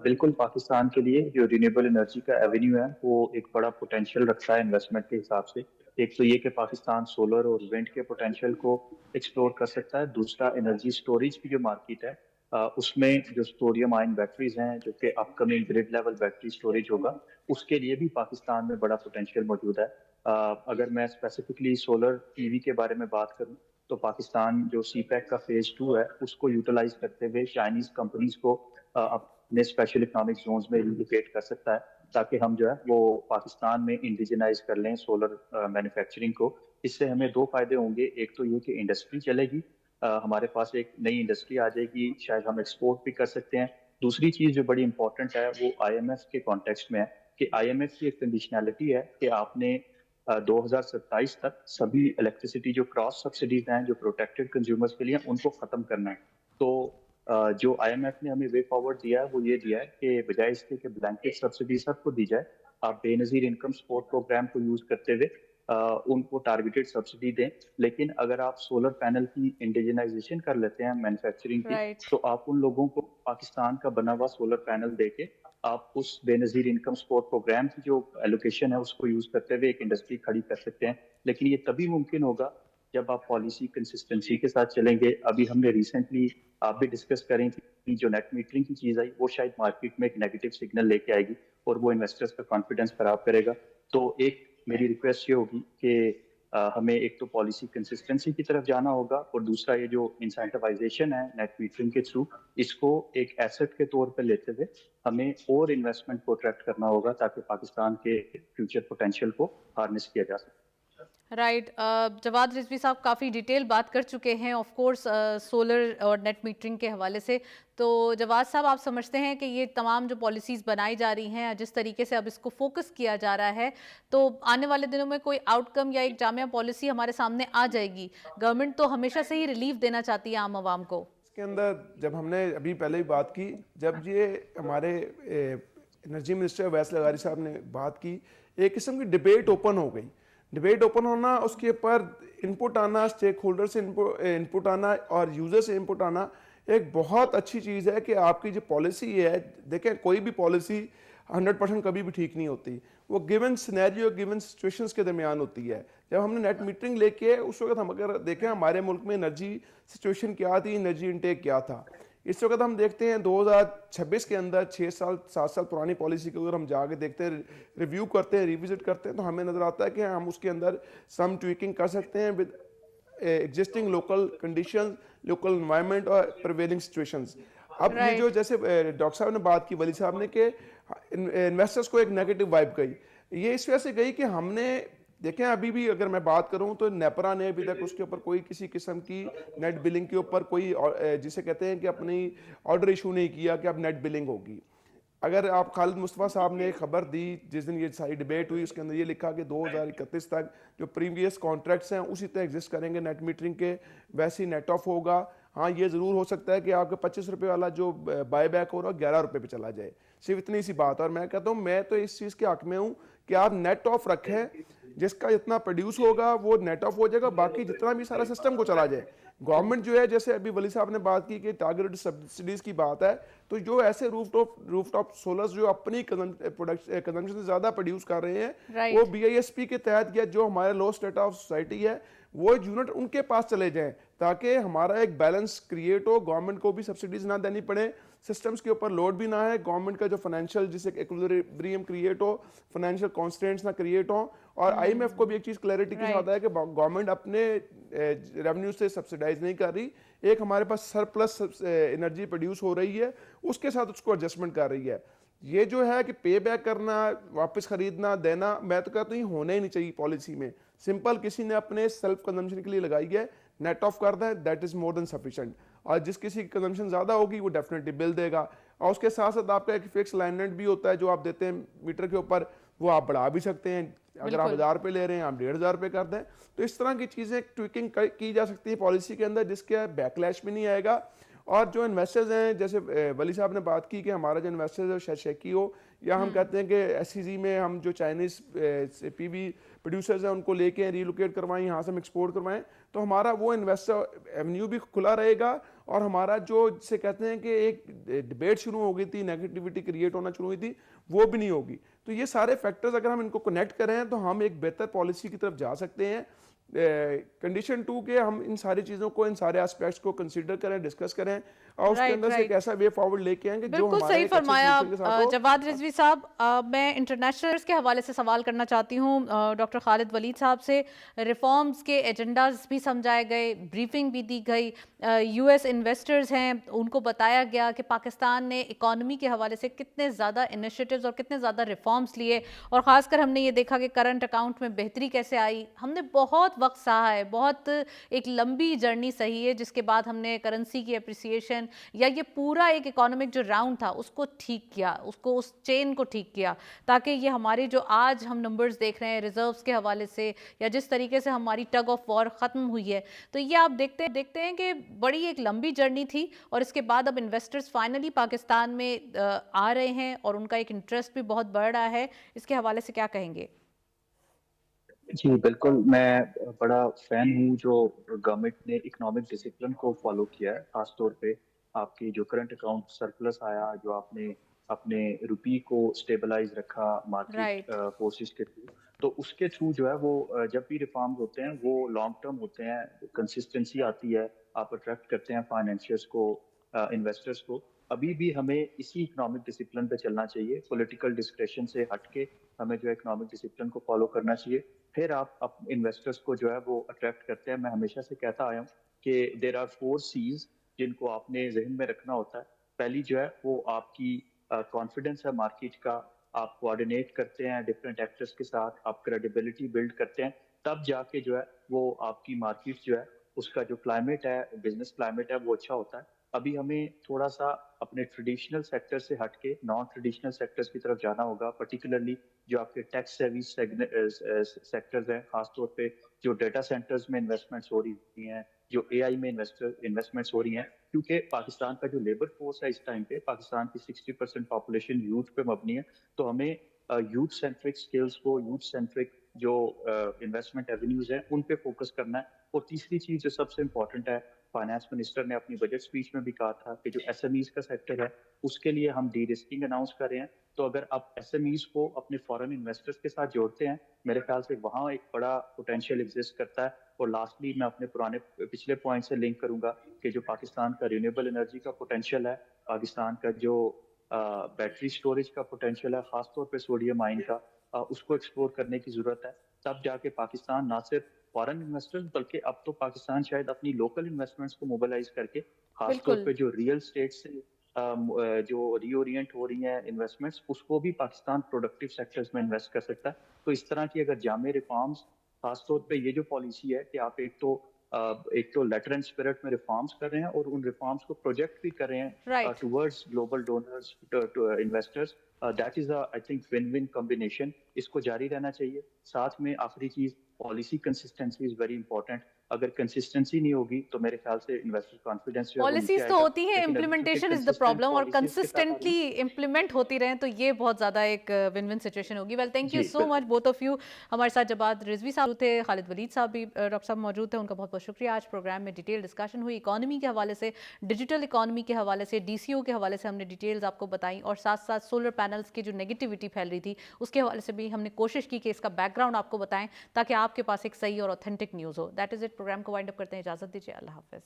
बिल्कुल पाकिस्तान के लिए जो रिन्यूएबल एनर्जी का एवेन्यू है वो एक बड़ा पोटेंशियल रखता है इन्वेस्टमेंट के हिसाब से। एक तो ये कि पाकिस्तान सोलर और विंड के पोटेंशियल को एक्सप्लोर कर सकता है। दूसरा, एनर्जी स्टोरेज की जो मार्केट है उसमें जो सोडियम आयन बैटरीज हैं जो कि upcoming grid level battery storage होगा, उसके लिए भी पाकिस्तान में बड़ा पोटेंशियल मौजूद है। अगर मैं स्पेसिफिकली सोलर पीवी के बारे में बात करूं तो पाकिस्तान जो सीपैक का फेज 2 है उसको यूटिलाइज करते हुए चाइनीज कंपनीज को अपने स्पेशल इकोनॉमिक जोन्स में रिलोकेट कर सकता है, ताकि हम जो है वो पाकिस्तान में इंडिजिनाइज कर लें सोलर मैन्युफैक्चरिंग को। इससे हमें दो फायदे होंगे। एक तो ये कि इंडस्ट्री चलेगी, हमारे पास एक नई इंडस्ट्री आ जाएगी, शायद हम एक्सपोर्ट भी कर सकते हैं। दूसरी चीज़ जो बड़ी इंपॉर्टेंट है वो आईएमएफ के कॉन्टेक्स्ट में है कि आईएमएफ की एक कंडीशनैलिटी है कि आपने 2027 तक सभी इलेक्ट्रिसिटी जो क्रॉस सब्सिडीज हैं जो प्रोटेक्टेड कंज्यूमर्स के लिए उनको ख़त्म करना है। तो जो आईएमएफ ने हमें वे फॉरवर्ड दिया है वो ये दिया है कि बजाय इसके कि ब्लैंकेट सब्सिडी सबको दी जाए, आप बेनज़ीर इनकम सपोर्ट प्रोग्राम को यूज़ करते हुए उनको टारगेटेड सब्सिडी दें। लेकिन अगर आप सोलर पैनल की इंडिजिनाइजेशन कर लेते हैं मैन्युफैक्चरिंग की, तो आप उन लोगों को पाकिस्तान का बना हुआ सोलर पैनल देके आप उस बेनज़ीर इनकम सपोर्ट प्रोग्राम की जो एलोकेशन है उसको यूज करते हुए एक इंडस्ट्री खड़ी कर सकते हैं। लेकिन ये तभी मुमकिन होगा जब आप पॉलिसी कंसिस्टेंसी के साथ चलेंगे। अभी हमने रिसेंटली आप भी डिस्कस करें कि जो नेट मीटरिंग की चीज़ आई वो शायद मार्केट में एक नेगेटिव सिग्नल लेके आएगी और वो इन्वेस्टर्स का कॉन्फिडेंस खराब करेगा। तो एक मेरी रिक्वेस्ट ये होगी कि हमें एक तो पॉलिसी कंसिस्टेंसी की तरफ जाना होगा, और दूसरा ये जो इंसेंटिवाइजेशन है नेट मीटरिंग के थ्रू, इसको एक एसेट के तौर पर लेते हुए हमें और इन्वेस्टमेंट को अट्रैक्ट करना होगा ताकि पाकिस्तान के फ्यूचर पोटेंशियल को हार्नेस किया जा सके। राइट जवाद रिजवी साहब काफ़ी डिटेल बात कर चुके हैं ऑफ कोर्स सोलर और नेट मीटरिंग के हवाले से। तो जवाद साहब, आप समझते हैं कि ये तमाम जो पॉलिसीज़ बनाई जा रही हैं, जिस तरीके से अब इसको फोकस किया जा रहा है, तो आने वाले दिनों में कोई आउटकम या एक जामिया पॉलिसी हमारे सामने आ जाएगी? गवर्नमेंट तो हमेशा से ही रिलीफ देना चाहती है आम आवाम को। इसके अंदर जब हमने अभी पहले भी बात की, जब ये हमारे एनर्जी मिनिस्टर वैस लगारी साहब ने बात की, एक किस्म की डिबेट ओपन हो गई। डिबेट ओपन होना, उसके ऊपर इनपुट आना, स्टेक होल्डर से इनपुट आना और यूज़र से इनपुट आना, ایک بہت اچھی چیز ہے کہ آپ کی جو پالیسی ہے، دیکھیں کوئی بھی پالیسی 100% کبھی بھی ٹھیک نہیں ہوتی، وہ گیون سینیریو گیون سچویشنز کے درمیان ہوتی ہے. جب ہم نے نیٹ میٹرنگ لے کے اس وقت ہم اگر دیکھیں ہمارے ملک میں انرجی سچویشن کیا تھی، انرجی انٹیک کیا تھا، اس وقت ہم دیکھتے ہیں 2026 کے اندر 7 سال پرانی پالیسی کے اگر ہم جا کے دیکھتے ہیں، ریویو کرتے ہیں، ریوزٹ کرتے ہیں، تو ہمیں نظر آتا ہے کہ ہم اس کے اندر سم ٹویکنگ کر سکتے ہیں with existing local conditions, local environment اور پریویلنگ سچویشنز. اب یہ جو جیسے ڈاکٹر صاحب نے بات کی، ولی صاحب نے، کہ انویسٹرز کو ایک نیگیٹو وائب گئی، یہ اس وجہ سے گئی کہ ہم نے دیکھیں ابھی بھی اگر میں بات کروں تو نیپرا نے ابھی تک اس کے اوپر کوئی کسی قسم کی نیٹ بلنگ کے اوپر کوئی جسے کہتے ہیں کہ اپنی آرڈر ایشو نہیں کیا کہ اب نیٹ بلنگ ہوگی. اگر آپ خالد مصطفیٰ صاحب نے ایک خبر دی جس دن یہ ساری ڈیبیٹ ہوئی، اس کے اندر یہ لکھا کہ 2031 تک جو پریویس کانٹریکٹس ہیں اسی طرح ایگزسٹ کریں گے نیٹ میٹرنگ کے، ویسے ہی نیٹ آف ہوگا. ہاں یہ ضرور ہو سکتا ہے کہ آپ کے 25 روپے والا جو بائی بیک ہو رہا ہے 11 روپے پہ چلا جائے، صرف اتنی سی بات. اور میں کہتا ہوں میں تو اس چیز کے حق میں ہوں کہ آپ نیٹ آف رکھیں، جس کا جتنا پروڈیوس ہوگا وہ نیٹ آف ہو جائے گا، باقی جتنا بھی سارا سسٹم کو چلا جائے. گورنمنٹ جو ہے جیسے ابھی ولی صاحب نے بات کی کہ ٹارگیٹڈ سبسڈیز کی بات ہے، تو جو ایسے روف ٹاپ سولرز جو اپنی کنزمپشن سے زیادہ پروڈیوس کر رہے ہیں، وہ BISP کے تحت یا جو ہمارے لو اسٹیٹ آف سوسائٹی ہے وہ یونٹ ان کے پاس چلے جائیں تاکہ ہمارا ایک بیلنس کریٹ ہو، گورنمنٹ کو بھی سبسڈیز نہ دینی پڑے، سسٹمز کے اوپر لوڈ بھی نہ ہے، گورنمنٹ کا جو فائنینشیل جسے ایکویلبریم کریٹ ہو، فائنینشیل کانسٹینٹس نہ کریٹ ہوں. اور IMF کو بھی ایک چیز کلیئرٹی کے ساتھ ہے کہ گورنمنٹ اپنے ریونیو سے سبسڈائز نہیں کر رہی، ایک ہمارے پاس سرپلس انرجی پروڈیوس ہو رہی ہے، اس کے ساتھ اس کو ایڈجسٹمنٹ کر رہی ہے. یہ جو ہے کہ پے بیک کرنا، واپس خریدنا دینا، میں تو کہتا ہوں یہ ہونا ہی نہیں چاہیے پالیسی میں. سمپل کسی نے اپنے سیلف کنزمپشن کے لیے لگائی ہے، نیٹ آف کر دیں، that is more then sufficient. اور جس کسی کی کنزمپشن زیادہ ہوگی وہ ڈیفینیٹلی بل دے گا. اور اس کے ساتھ ساتھ آپ کا ایک فکس لائن ریٹ بھی ہوتا ہے جو آپ دیتے ہیں میٹر کے اوپر، وہ آپ بڑھا بھی سکتے ہیں. اگر آپ 1000 روپے لے رہے ہیں آپ 1500 روپے کر دیں. تو اس طرح کی چیزیں ٹویکنگ کی جا سکتی ہے پالیسی کے اندر جس کے بیکلیش بھی نہیں آئے گا. اور جو انویسٹرز ہیں جیسے ولی صاحب نے بات کی کہ ہمارا جو انویسٹرز ہے شاید شیکی ہو، یا ہم کہتے ہیں کہ SEZ میں ہم جو چائنیز PV پروڈیوسرز ہیں ان کو لے کے ریلوکیٹ کروائیں، یہاں سے ہم ایکسپورٹ کروائیں، تو ہمارا وہ انویسٹر ایونیو بھی کھلا رہے گا. اور ہمارا جو جسے کہتے ہیں کہ ایک ڈیبیٹ شروع ہو گئی تھی، نیگیٹیوٹی کریٹ ہونا شروع ہوئی تھی، وہ بھی نہیں ہوگی. تو یہ سارے فیکٹرز اگر ہم ان کو کنیکٹ کریں تو ہم ایک بہتر پالیسی کی طرف جا سکتے ہیں. کنڈیشن 2 کہ ہم ان ساری چیزوں کو، ان سارے اسپیکٹس کو کنسیڈر کریں، ڈسکس کریں اور اس کے اندر سے ایک ایسا وے فارورڈ لے کے آئیں کہ جو بالکل ہمارے صحیح ایک اچھے فرمایا سولوشن کے ساتھ ہو. جواد رضوی صاحب. میں انٹرنیشنل کے حوالے سے سوال کرنا چاہتی ہوں ڈاکٹر خالد ولید صاحب سے. ریفارمز کے ایجنڈاز بھی سمجھائے گئے، بریفنگ بھی دی گئی، US انویسٹرز ہیں ان کو بتایا گیا کہ پاکستان نے اکانومی کے حوالے سے کتنے زیادہ انیشیٹیوز اور کتنے زیادہ ریفارمز لیے، اور خاص کر ہم نے یہ دیکھا کہ کرنٹ اکاؤنٹ میں بہتری کیسے آئی. ہم نے بہت وقت سہا ہے، بہت ایک لمبی جرنی سہی ہے، جس کے بعد ہم نے کرنسی کی اپریسیشن یا یہ پورا ایک اکانومک جو راؤنڈ تھا اس کو ٹھیک کیا، اس چین کو ٹھیک کیا، تاکہ یہ ہمارے جو آج ہم نمبرز دیکھ رہے ہیں ریزروز کے حوالے سے یا جس طریقے سے ہماری ٹگ آف وار ختم ہوئی ہے، تو یہ آپ دیکھتے ہیں کہ بڑی ایک لمبی جرنی تھی. اور اس کے بعد اب انویسٹرز فائنلی پاکستان میں آ رہے ہیں اور ان کا ایک انٹرسٹ بھی بہت بڑھ رہا ہے. اس کے حوالے سے کیا کہیں گے؟ جی بالکل، میں بڑا فین ہوں جو گورنمنٹ نے اکنامک ڈسپلن کو فالو کیا ہے، خاص طور پہ آپ کی جو کرنٹ اکاؤنٹ سرپلس آیا، جو آپ نے اپنے روپی کو سٹیبلائز رکھا مارکیٹ فورسز کے تھرو. تو اس کے تھرو جو ہے وہ جب بھی ریفارمز ہوتے ہیں وہ لانگ ٹرم ہوتے ہیں، کنسسٹنسی آتی ہے، آپ اٹریکٹ کرتے ہیں فائنینشیئرس کو، انویسٹرس کو. ابھی بھی ہمیں اسی اکنامک ڈسپلن پہ چلنا چاہیے، پولیٹیکل ڈسکریشن سے ہٹ کے ہمیں جو اکنامک ڈسپلن کو فالو کرنا چاہیے. پھر آپ انویسٹرس کو جو ہے وہ اٹریکٹ کرتے ہیں. میں ہمیشہ سے کہتا آیا ہوں کہ دیر آر 4 C's جن کو آپ نے ذہن میں رکھنا ہوتا ہے. پہلی جو ہے وہ آپ کی کانفیڈنس ہے مارکیٹ کا، آپ کوآرڈینیٹ کرتے ہیں ڈفرینٹ ایکٹرس کے ساتھ، آپ کریڈیبلٹی بلڈ کرتے ہیں، تب جا کے جو ہے وہ آپ کی مارکیٹ جو ہے اس کا جو کلائمیٹ ہے، بزنس کلائمیٹ ہے، وہ اچھا ہوتا ہے. ابھی ہمیں تھوڑا سا اپنے ٹریڈیشنل سیکٹر سے ہٹ کے نان ٹریڈیشنل سیکٹرز کی طرف جانا ہوگا، پرٹیکولرلی جو آپ کے ٹیکس سیوی سیکٹرز ہیں، خاص طور پہ جو ڈیٹا سینٹرز میں انویسٹمنٹس ہو رہی ہیں، جو AI میں انویسٹمنٹس ہو رہی ہیں. کیونکہ پاکستان کا جو لیبر فورس ہے اس ٹائم پہ، پاکستان کی 60% پاپولیشن یوتھ پہ مبنی ہے. تو ہمیں یوتھ سینٹرک اسکلس کو، یوتھ سینٹرک جو انویسٹمنٹ ایونیوز ہیں ان پہ فوکس کرنا ہے. اور تیسری چیز جو سب سے امپورٹنٹ ہے فائنانس منسٹر نے اپنی بجٹ اسپیچ میں بھی کہا تھا کہ جو ایس ایم ایز کا سیکٹر ہے اس کے لیے ہم ڈی رسکنگ اناؤنس کر رہے ہیں. تو اگر آپ ایس ایم ایز کو اپنے فورن انویسٹرز کے ساتھ جوڑتے ہیں میرے خیال سے وہاں ایک بڑا پوٹینشیل ایگزسٹ کرتا ہے. اور لاسٹلی میں اپنے پچھلے پوائنٹ سے لنک کروں گا کہ جو پاکستان کا رینیویبل انرجی کا پوٹینشیل ہے, پاکستان کا جو بیٹری سٹوریج کا پوٹینشیل ہے, خاص طور پہ سوڈیم آئن کا, اس کو ایکسپلور کرنے کی ضرورت ہے. تب جا کے پاکستان نہ صرف فارن انویسٹرز بلکہ اب تو پاکستان شاید اپنی لوکل انویسٹمنٹس کو موبلائز کر کے خاص طور پہ جو ریئل اسٹیٹ سے جو ری اورینٹ ہو رہی ہیں انویسٹمنٹس, اس کو بھی پاکستان پروڈکٹیو سیکٹرز میں انویسٹ کر سکتا ہے. تو اس طرح کی اگر جامع ریفارمز, خاص طور پہ یہ جو پالیسی ہے کہ آپ ایک تو لیٹر اینڈ اسپرٹ میں ریفارمز کر رہے ہیں اور ان ریفارمز کو پروجیکٹ بھی کر رہے ہیں towards global donors investors, that is I think win win combination. اس کو جاری رہنا چاہیے. ساتھ میں آخری چیز, policy consistency is very important. اگر کنسسٹنسی نہیں ہوگی تو میرے خیال سے انویسٹر کانفیڈنس جو ہے پالیسیز تو ہوتی ہیں, امپلیمنٹیشن از دا پرابلم, اور کنسسٹنٹلی امپلیمنٹ ہوتی رہیں تو یہ بہت زیادہ ایک ون ون سچویشن ہوگی. Well thank you so much both of you. ہمارے ساتھ جب بعد رضوی صاحب تھے, خالد ولید صاحب بھی ڈاکٹر صاحب موجود تھے, ان کا بہت بہت شکریہ. آج پروگرام میں ڈیٹیل ڈسکشن ہوئی, اکانومی کے حوالے سے, ڈیجیٹل اکانومی کے حوالے سے, ڈی سی او کے حوالے سے ہم نے ڈیٹیلز آپ کو بتائیں, اور ساتھ ساتھ سولر پینلز کی جو نیگیٹیوٹی پھیل رہی تھی اس کے حوالے سے بھی ہم نے کوشش کی کہ اس کا بیک گراؤنڈ آپ کو بتائیں تاکہ آپ کے پاس ایک صحیح اور اوتھینٹک نیوز ہو. That is it. پروگرام کو وائنڈ اپ کرتے ہیں, اجازت دیجیے, اللہ حافظ.